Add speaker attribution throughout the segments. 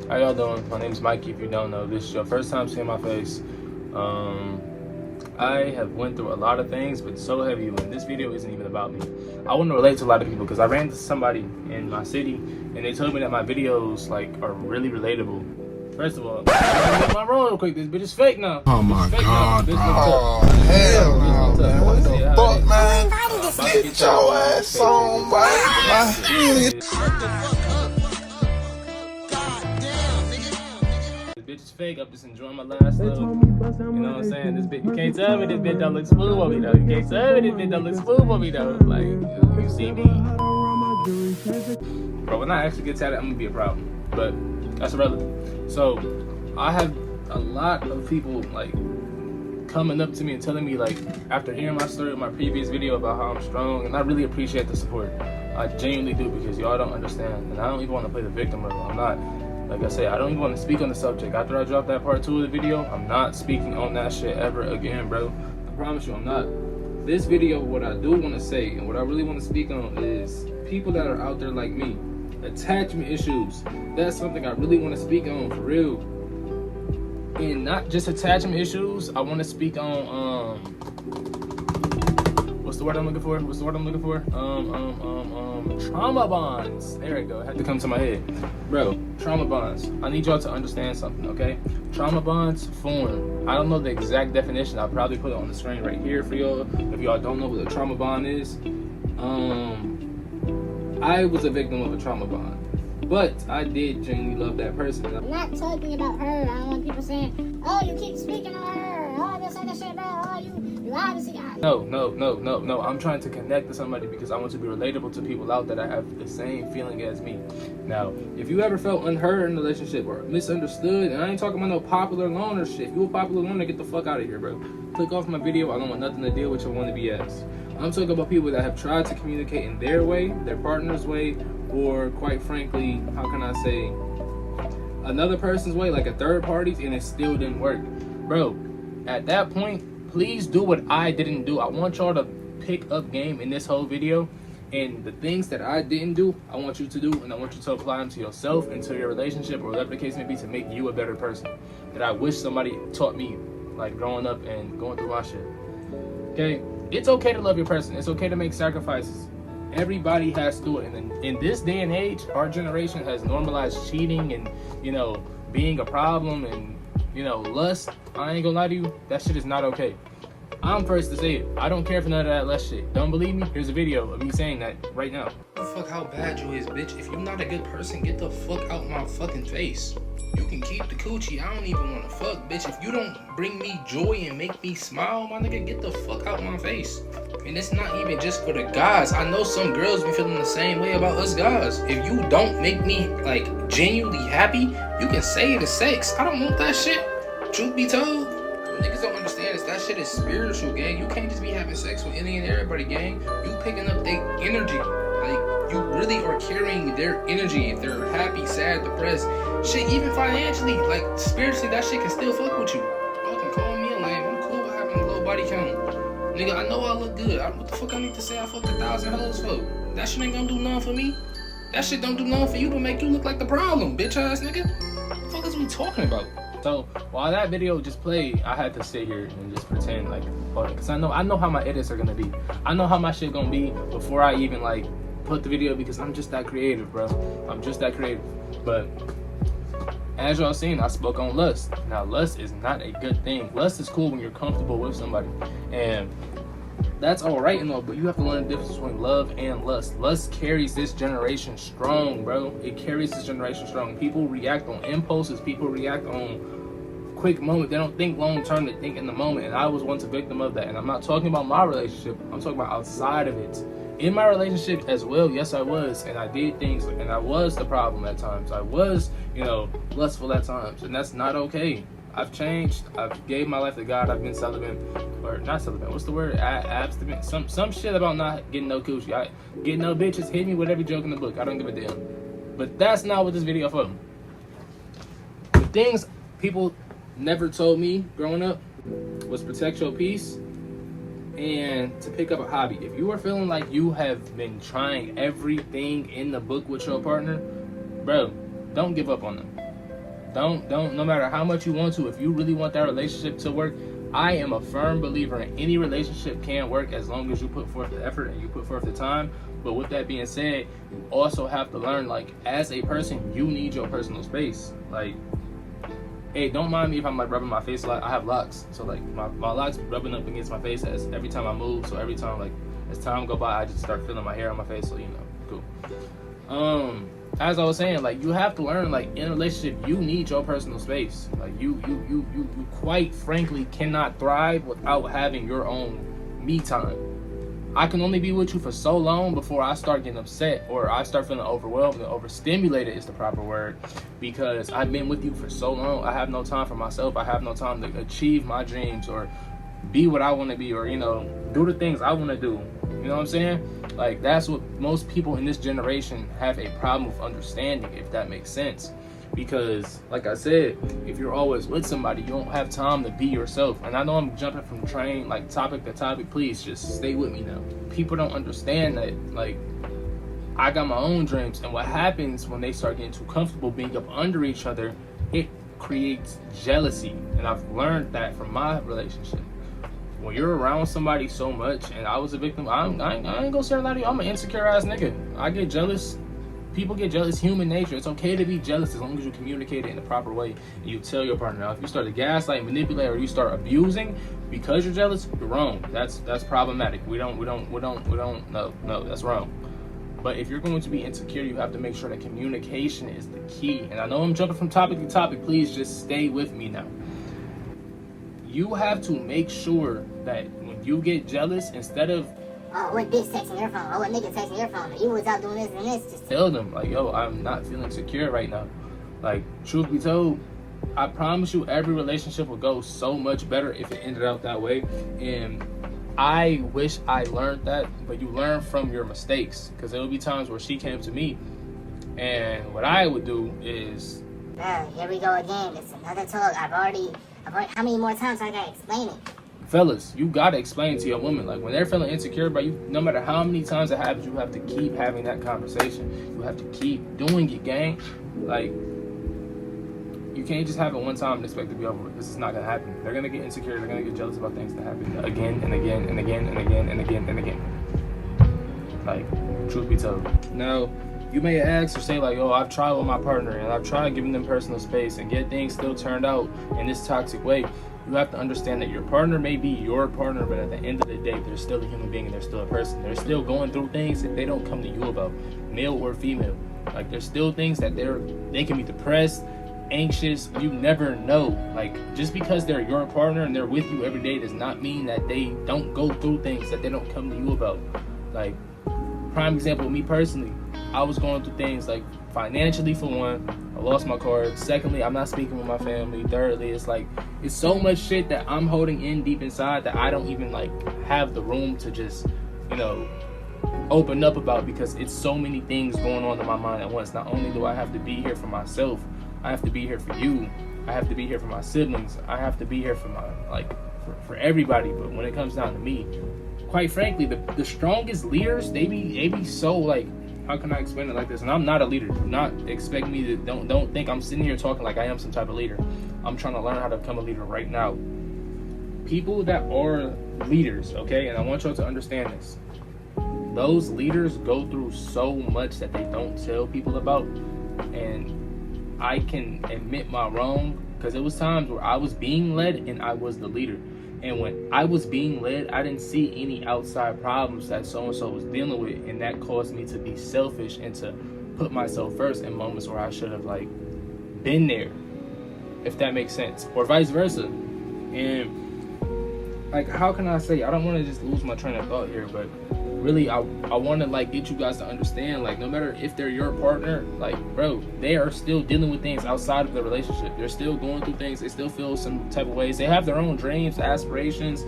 Speaker 1: How y'all doing? My name is Mikey. If you don't know, this is your first time seeing my face. I have went through a lot of things, but so have you, and this video isn't even about me. I want to relate to a lot of people because I ran into somebody in my city and they told me that my videos are really relatable. First of all, I'm get my roll real quick. This bitch is fake now.
Speaker 2: Oh my god, bro.
Speaker 1: Oh,
Speaker 2: hell no, man. What the fuck, man?
Speaker 1: Get
Speaker 2: your ass on, boy.
Speaker 1: This bitch is fake. I'm just enjoying my last little, you know what I'm saying? This bitch, you can't tell me this bitch don't look smooth on me though. You can't tell me this bitch don't look smooth on me though. Like, you see me? Bro, when I actually get tatted, I'm gonna be a problem. But that's irrelevant. So, I have a lot of people like coming up to me and telling me, like, after hearing my story in my previous video about how I'm strong, and I really appreciate the support. I genuinely do, because y'all don't understand, and I don't even want to play the victim role. I'm not, like I said, I don't even want to speak on the subject. After I drop that part 2 of the video, I'm not speaking on that shit ever again, bro. I promise you, I'm not. This video, what I do want to say, and what I really want to speak on is people that are out there like me. Attachment issues. That's something I really want to speak on, for real. And not just attachment issues, I want to speak on what's the word I'm looking for? Trauma bonds. There we go. It had to come to my head. Bro, trauma bonds. I need y'all to understand something, okay? Trauma bonds form. I don't know the exact definition. I'll probably put it on the screen right here for y'all. If y'all don't know what a trauma bond is. I was a victim of a trauma bond. But I did genuinely love that person.
Speaker 3: I'm not talking about her. I don't want people saying, oh, you keep speaking on her. Oh, this and that shit, bro. Oh, you obviously got.
Speaker 1: No. I'm trying to connect to somebody because I want to be relatable to people out there that have the same feeling as me. Now, if you ever felt unheard in a relationship or misunderstood, and I ain't talking about no popular loner shit. If you a popular loner, get the fuck out of here, bro. Click off my video. I don't want nothing to deal with your wannabe ass. I'm talking about people that have tried to communicate in their way, their partner's way, or quite frankly, how can I say, another person's way, like a third party's, and it still didn't work. Bro, at that point, please do what I didn't do. I want y'all to pick up game in this whole video, and the things that I didn't do, I want you to do, and I want you to apply them to yourself and to your relationship, or whatever the case may be, to make you a better person. That I wish somebody taught me, like growing up and going through my shit. Okay? It's okay to love your person. It's okay to make sacrifices. Everybody has to do it. And in this day and age, our generation has normalized cheating and, being a problem and, lust. I ain't gonna lie to you, that shit is not okay. I'm first to say it. I don't care for none of that lust shit. Don't believe me? Here's a video of me saying that right now.
Speaker 4: Fuck how bad you is, bitch. If you're not a good person, get the fuck out my fucking face. You can keep the coochie. I don't even want to fuck, bitch. If you don't bring me joy and make me smile, my nigga, get the fuck out my face. And it's not even just for the guys. I know some girls be feeling the same way about us guys. If you don't make me, like, genuinely happy, you can say it is sex. I don't want that shit. Truth be told, what niggas don't understand is that shit is spiritual, gang. You can't just be having sex with any and everybody, gang. You picking up their energy. Like, you really are carrying their energy. If they're happy, sad, depressed, shit, even financially, like, spiritually, that shit can still fuck with you. Y'all can call me a lame. I'm cool with having a low body count. Nigga, I know I look good. What the fuck I need to say I fucked 1,000 hoes for? That shit ain't gonna do nothing for me. That shit don't do nothing for you to make you look like the problem, bitch ass nigga. What the fuck is we talking about?
Speaker 1: So while that video just played, I had to sit here and just pretend like, because I know how my edits are gonna be. I know how my shit gonna be before I even like put the video, because I'm just that creative, bro. I'm just that creative. But as y'all seen, I spoke on lust. Now, lust is not a good thing. Lust is cool when you're comfortable with somebody, and that's all right and all, but you have to learn the difference between love and lust. Lust carries this generation strong, bro. It carries this generation strong. People react on impulses. People react on quick moments. They don't think long term. They think in the moment, and I was once a victim of that. And I'm not talking about my relationship. I'm talking about outside of it. In my relationship as well, yes, I was, and I did things, and I was the problem at times. I was, lustful at times, and that's not okay. I've changed. I've gave my life to God. I've been celibate, or not celibate. What's the word? Abstinent. Some shit about not getting no coochie. Getting no bitches. Hit me with every joke in the book. I don't give a damn. But that's not what this video for. The things people never told me growing up was protect your peace and to pick up a hobby. If you are feeling like you have been trying everything in the book with your partner, bro, don't give up on them. Don't, no matter how much you want to, if you really want that relationship to work, I am a firm believer in any relationship can work as long as you put forth the effort and you put forth the time. But with that being said, you also have to learn, like, as a person, you need your personal space. Like, hey, don't mind me if I'm like rubbing my face a lot. I have locks, so like my locks rubbing up against my face as every time I move. So every time, like, as time go by, I just start feeling my hair on my face. So, you know, cool. As I was saying, like, you have to learn, like, in a relationship, you need your personal space. Like, you quite frankly cannot thrive without having your own me time. I can only be with you for so long before I start getting upset or I start feeling overwhelmed and overstimulated is the proper word, because I've been with you for so long. I have no time for myself. I have no time to achieve my dreams or be what I want to be, or, you know, do the things I want to do. You know what I'm saying? Like, that's what most people in this generation have a problem with understanding, if that makes sense. Because, like I said, if you're always with somebody, you don't have time to be yourself. And I know I'm jumping from train, like, topic to topic. Please just stay with me now. People don't understand that, like, I got my own dreams. And what happens when they start getting too comfortable being up under each other, it creates jealousy. And I've learned that from my relationship. When you're around somebody so much, and I was a victim, I ain't gonna say a lot of you, I'm an insecure ass nigga. I get jealous. People get jealous, human nature. It's okay to be jealous as long as you communicate it in the proper way and you tell your partner. Now, if you start to gaslight, manipulate, or you start abusing because you're jealous, you're wrong. That's problematic. We don't, no, that's wrong. But if you're going to be insecure, you have to make sure that communication is the key. And I know I'm jumping from topic to topic. Please just stay with me now. You have to make sure that when you get jealous, instead of,
Speaker 3: oh, what bitch texting your phone? Oh, what nigga texting your phone? You was out doing this and this. Just
Speaker 1: tell them, like, yo, I'm not feeling secure right now. Like, truth be told, I promise you every relationship will go so much better if it ended out that way. And I wish I learned that, but you learn from your mistakes. Because there will be times where she came to me, and what I would do is,
Speaker 3: here we go again. It's another talk. I've already, how many more times I gotta explain it?
Speaker 1: Fellas, you gotta explain to your woman, like, when they're feeling insecure about you, no matter how many times it happens, you have to keep having that conversation. You have to keep doing it, gang. Like, you can't just have it one time and expect to be over it. This is not gonna happen. They're gonna get insecure. They're gonna get jealous about things that happen again and again and again and again and again and again. Like, truth be told. Now, you may ask or say, like, oh, I've tried with my partner and I've tried giving them personal space and get things still turned out in this toxic way. You have to understand that your partner may be your partner, but at the end of the day, they're still a human being and they're still a person. They're still going through things that they don't come to you about, male or female. Like, there's still things that they can be depressed, anxious. You never know. Like, just because they're your partner and they're with you every day does not mean that they don't go through things that they don't come to you about. Like, prime example, me personally, I was going through things like financially, for one. I lost my car. Secondly, I'm not speaking with my family. Thirdly, it's like, it's so much shit that I'm holding in deep inside that I don't even, like, have the room to just, you know, open up about, because it's so many things going on in my mind at once. Not only do I have to be here for myself, I have to be here for you. I have to be here for my siblings. I have to be here for my, like, for everybody. But when it comes down to me, quite frankly, the strongest leaders, they be so, like, how can I explain it like this? And I'm not a leader. Do not expect me to, don't think I'm sitting here talking like I am some type of leader. I'm trying to learn how to become a leader right now. People that are leaders, okay, and I want y'all to understand this. Those leaders go through so much that they don't tell people about. And I can admit my wrong, because there was times where I was being led and I was the leader. And when I was being led, I didn't see any outside problems that so-and-so was dealing with. And that caused me to be selfish and to put myself first in moments where I should have, like, been there, if that makes sense. Or vice versa. And, like, how can I say, I don't want to just lose my train of thought here, but really, I want to, like, get you guys to understand, like, no matter if they're your partner, like, bro, they are still dealing with things outside of the relationship. They're still going through things. They still feel some type of ways. They have their own dreams, aspirations,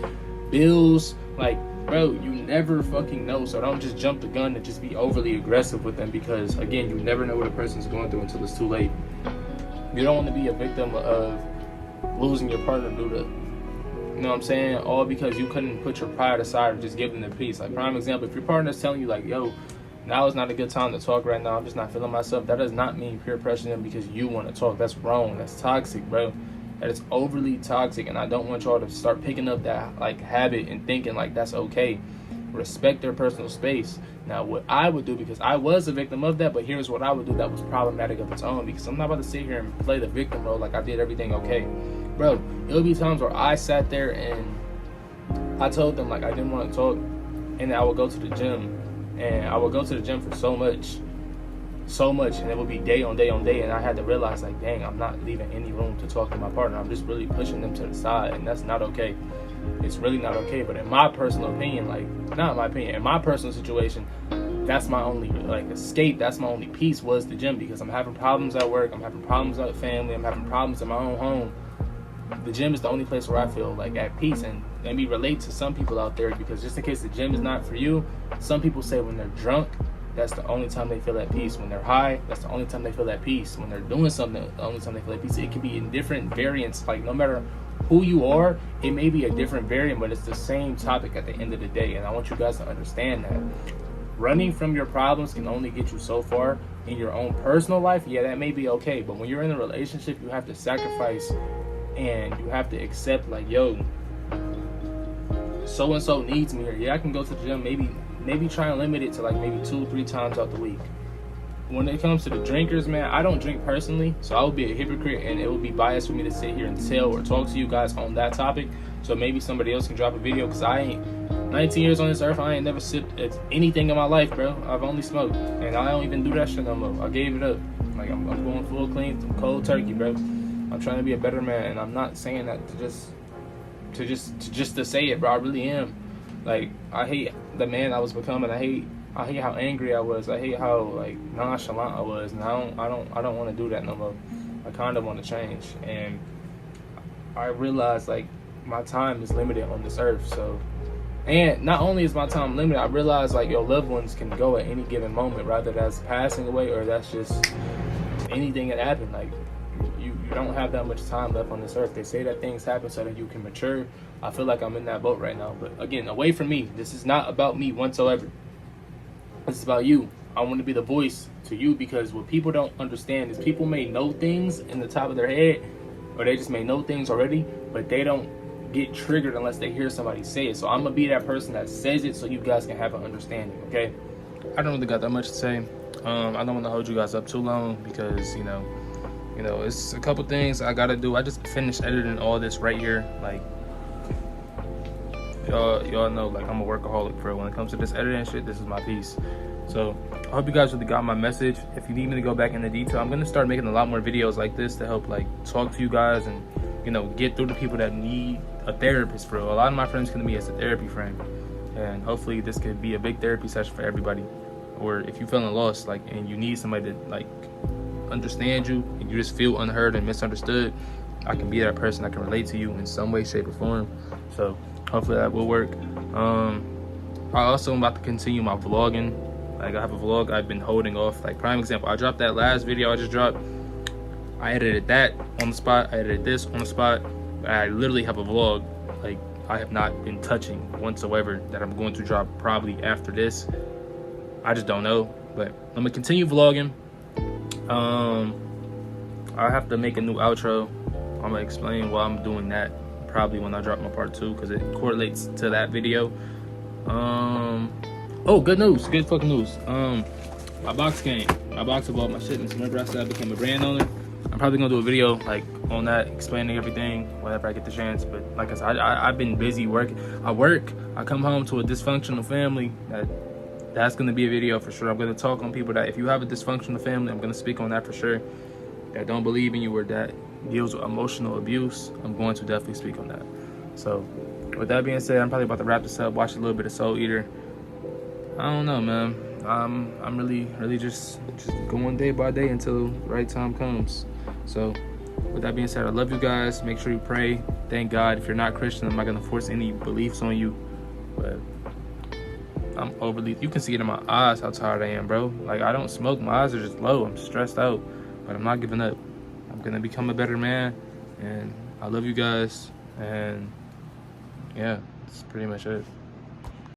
Speaker 1: bills. Like, bro, you never fucking know. So don't just jump the gun and just be overly aggressive with them, because, again, you never know what a person's going through until it's too late. You don't want to be a victim of losing your partner due to, you know what I'm saying, all because you couldn't put your pride aside or just give them the peace. Like, prime example, if your partner's telling you, like, yo, now is not a good time to talk right now. I'm just not feeling myself. That does not mean peer pressure them because you want to talk. That's wrong. That's toxic, bro. That is overly toxic, and I don't want y'all to start picking up that like habit and thinking like that's okay. Respect their personal space. Now, what I would do, because I was a victim of that, but here's what I would do that was problematic of its own, because I'm not about to sit here and play the victim role like I did everything okay. Bro, it'll be times where I sat there and I told them like I didn't want to talk, and I would go to the gym, and I would go to the gym for so much, and it would be day on day on day, and I had to realize like, dang, I'm not leaving any room to talk to my partner. I'm just really pushing them to the side, and that's not okay. It's really not okay. But in my personal opinion, like, not in my opinion, in my personal situation, that's my only like escape, that's my only peace was the gym, because I'm having problems at work, I'm having problems at family, I'm having problems in my own home. The gym is the only place where I feel like at peace. And let me relate to some people out there, because just in case the gym is not for you, some people say when they're drunk, that's the only time they feel at peace. When they're high, that's the only time they feel at peace. When they're doing something, the only time they feel at peace. It can be in different variants. Like, no matter who you are, it may be a different variant, but it's the same topic at the end of the day. And I want you guys to understand that. Running from your problems can only get you so far. In your own personal life, yeah, that may be okay. But when you're in a relationship, you have to sacrifice and you have to accept, like, yo, so-and-so needs me here. Yeah, I can go to the gym, maybe try and limit it to like maybe 2-3 times out the week. When it comes to the drinkers, man, I don't drink personally, so I would be a hypocrite and it would be biased for me to sit here and tell or talk to you guys on that topic. So maybe somebody else can drop a video, because I ain't 19 years on this earth, I ain't never sipped anything in my life, bro. I've only smoked, and I don't even do that shit no more. I gave it up. Like, I'm going full clean, cold turkey, bro. I'm trying to be a better man, and I'm not saying that to say it, bro. I really am. Like, I hate the man I was becoming. I hate how angry I was. I hate how like nonchalant I was, and I don't want to do that no more. I kind of want to change, and I realize like my time is limited on this earth. So, and not only is my time limited, I realize like your loved ones can go at any given moment, rather that's passing away or that's just anything that happened. Like, you don't have that much time left on this earth. They say that things happen so that you can mature. I feel like I'm in that boat right now. But again, away from me. This is not about me whatsoever. This is about you. I want to be the voice to you, because what people don't understand is people may know things in the top of their head, or they just may know things already, but they don't get triggered unless they hear somebody say it. So I'm gonna be that person that says it so you guys can have an understanding, okay? I don't really got that much to say. I don't want to hold you guys up too long, because you know, it's a couple things I gotta do. I just finished editing all this right here. Like, y'all know, like, I'm a workaholic, bro. When it comes to this editing shit, this is my piece. So I hope you guys really got my message. If you need me to go back into detail, I'm gonna start making a lot more videos like this to help like talk to you guys and, you know, get through to people that need a therapist, bro. A lot of my friends come to me as a therapy friend, and hopefully this could be a big therapy session for everybody. Or if you're feeling lost, like, and you need somebody to like understand you, and you just feel unheard and misunderstood, I can be that person that can relate to you in some way, shape, or form. So hopefully that will work. I also am about to continue my vlogging. Like, I have a vlog I've been holding off. Like, prime example, I dropped that last video I just dropped. I edited that on the spot. I edited this on the spot. I literally have a vlog like I have not been touching whatsoever that I'm going to drop probably after this. I just don't know, but I'm gonna continue vlogging. I have to make a new outro. I'm gonna explain why I'm doing that probably when I drop my part 2, because it correlates to that video. Oh, good news, good fucking news. My box came. My box of all my shipments. Remember I said I became a brand owner? I'm probably gonna do a video like on that, explaining everything whenever I get the chance. But like I said, I've been busy working. I come home to a dysfunctional family. That's gonna be a video for sure. I'm gonna talk on people that, if you have a dysfunctional family, I'm gonna speak on that for sure. That don't believe in you or that deals with emotional abuse, I'm going to definitely speak on that. So with that being said, I'm probably about to wrap this up, watch a little bit of Soul Eater. I don't know, man. I'm really just going day by day until the right time comes. So with that being said, I love you guys. Make sure you pray. Thank God. If you're not Christian, I'm not gonna force any beliefs on you, but I'm overly, you can see it in my eyes how tired I am, bro. Like, I don't smoke, my eyes are just low. I'm stressed out, but I'm not giving up. I'm gonna become a better man, and I love you guys, and yeah, that's pretty much it.